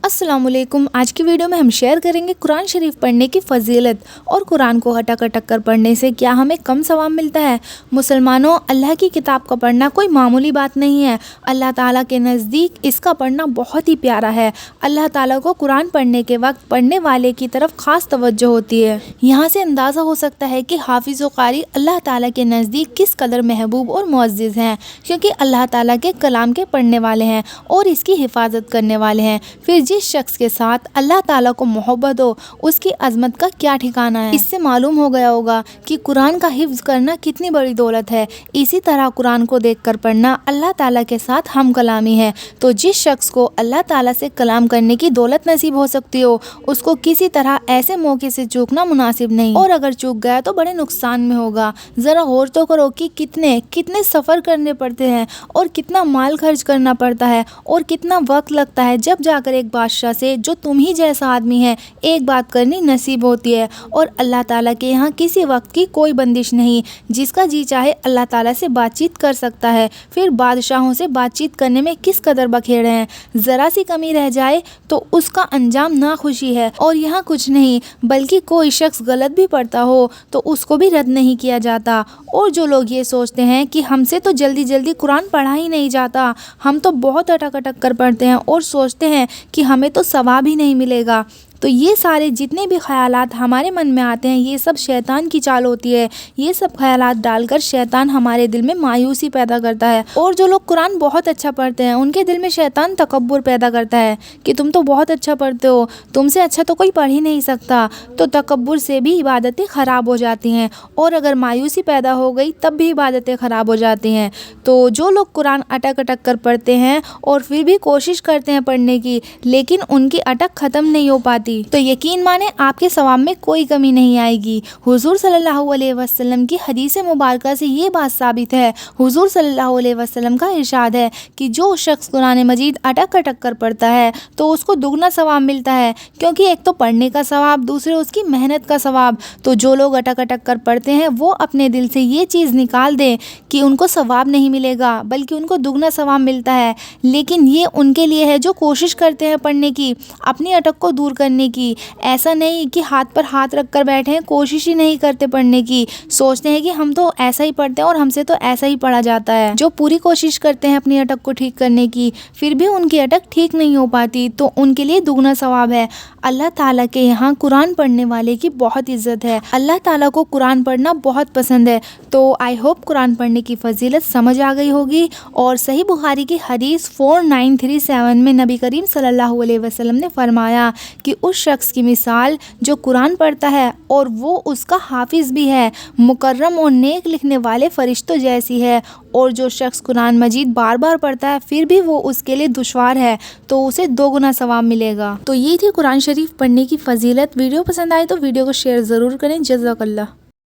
अस्सलाम वालेकुम। आज की वीडियो में हम शेयर करेंगे कुरान शरीफ पढ़ने की फजीलत और कुरान को हटक हटक कर पढ़ने से क्या हमें कम सवाब मिलता है। मुसलमानों, अल्लाह की किताब का पढ़ना कोई मामूली बात नहीं है। अल्लाह ताला के नज़दीक इसका पढ़ना बहुत ही प्यारा है। अल्लाह ताला को कुरान पढ़ने के वक्त पढ़ने वाले की तरफ ख़ास तवज्जो होती है। यहाँ से अंदाज़ा हो सकता है कि हाफिज़ व कारी अल्लाह ताला के नज़दीक किस कदर महबूब और मुअज़्ज़िज़ हैं, क्योंकि अल्लाह ताला के कलाम के पढ़ने वाले हैं और इसकी हिफाजत करने वाले हैं। फिर जिस शख्स के साथ अल्लाह ताला को मोहब्बत हो, उसकी अजमत का क्या ठिकाना है। इससे मालूम हो गया होगा कि कुरान का हिफ्ज करना कितनी बड़ी दौलत है। इसी तरह कुरान को देखकर पढ़ना अल्लाह ताला के साथ हम कलामी है। तो जिस शख्स को अल्लाह ताला से कलाम करने की दौलत नसीब हो सकती हो, उसको किसी तरह ऐसे मौके से चूकना मुनासिब नहीं, और अगर चूक गया तो बड़े नुकसान में होगा। जरा गौर तो करो कि कितने कितने सफ़र करने पड़ते हैं और कितना माल खर्च करना पड़ता है और कितना वक्त लगता है जब जाकर एक बादशाह से, जो तुम ही जैसा आदमी है, एक बात करनी नसीब होती है। और अल्लाह ताला के यहाँ किसी वक्त की कोई बंदिश नहीं। जिसका जी चाहे अल्लाह ताला से बातचीत कर सकता है। फिर बादशाहों से बातचीत करने में किस कदर बखेड़े हैं। ज़रा सी कमी रह जाए तो उसका अंजाम नाखुशी है। और यहाँ कुछ नहीं, बल्कि कोई शख्स गलत भी पढ़ता हो तो उसको भी रद्द नहीं किया जाता। और जो लोग ये सोचते हैं कि हमसे तो जल्दी जल्दी कुरान पढ़ा ही नहीं जाता, हम तो बहुत अटक अटक कर पढ़ते हैं और सोचते हैं कि हमें तो सवाब ही नहीं मिलेगा, तो ये सारे जितने भी ख्यालात हमारे मन में आते हैं, ये सब शैतान की चाल होती है। ये सब ख्यालात डालकर शैतान हमारे दिल में मायूसी पैदा करता है। और जो लोग कुरान बहुत अच्छा पढ़ते हैं, उनके दिल में शैतान तकब्बुर पैदा करता है कि तुम तो बहुत अच्छा पढ़ते हो, तुमसे अच्छा तो कोई पढ़ ही नहीं सकता। तो तकब्बुर से भी इबादतें ख़राब हो जाती हैं, और अगर मायूसी पैदा हो गई तब भी इबादतें ख़राब हो जाती हैं। तो जो लोग कुरान अटक अटक कर पढ़ते हैं और फिर भी कोशिश करते हैं पढ़ने की, लेकिन उनकी अटक ख़त्म नहीं हो पाती, तो यकीन माने आपके सवाब में कोई कमी नहीं आएगी। हुजूर सल्लल्लाहु अलैहि वसल्लम की हदीस मुबारक से ये बात साबित है। हुजूर सल्लल्लाहु अलैहि वसल्लम का इरशाद है कि जो शख्स कुरान मजीद अटक अटक कर पढ़ता है तो उसको दुगना सवाब मिलता है, क्योंकि एक तो पढ़ने का सवाब, दूसरे उसकी मेहनत का सवाब। तो जो लोग अटक अटक कर पढ़ते हैं वो अपने दिल से ये चीज़ निकाल दें कि उनको सवाब नहीं मिलेगा, बल्कि उनको दुगना सवाब मिलता है। लेकिन ये उनके लिए है जो कोशिश करते हैं पढ़ने की, अपनी अटक को दूर करने की। ऐसा नहीं कि हाथ पर हाथ रख कर बैठे हैं, कोशिश ही नहीं करते पढ़ने की, सोचते हैं कि हम तो ऐसा ही पढ़ते हैं और हमसे तो ऐसा ही पढ़ा जाता है। जो पूरी कोशिश करते हैं अपनी अटक को ठीक करने की, फिर भी उनकी अटक ठीक नहीं हो पाती, तो उनके लिए दुगना सवाब है। अल्लाह ताला के यहाँ कुरान पढ़ने वाले की बहुत इज्जत है। अल्लाह ताला को कुरान पढ़ना बहुत पसंद है। तो आई होप कुरान पढ़ने की फजीलत समझ आ गई होगी। और सही बुखारी की हदीस 4937 में नबी करीम सल्लल्लाहु अलैहि वसल्लम ने फरमाया कि उस शख्स की मिसाल जो कुरान पढ़ता है और वो उसका हाफिज़ भी है, मुकर्रम और नेक लिखने वाले फरिश्तों जैसी है। और जो शख्स कुरान मजीद बार बार पढ़ता है फिर भी वो उसके लिए दुश्वार है, तो उसे दोगुना सवाब मिलेगा। तो ये थी कुरान शरीफ पढ़ने की फजीलत। वीडियो पसंद आए तो वीडियो को शेयर ज़रूर करें। जज़ाकल्लाह।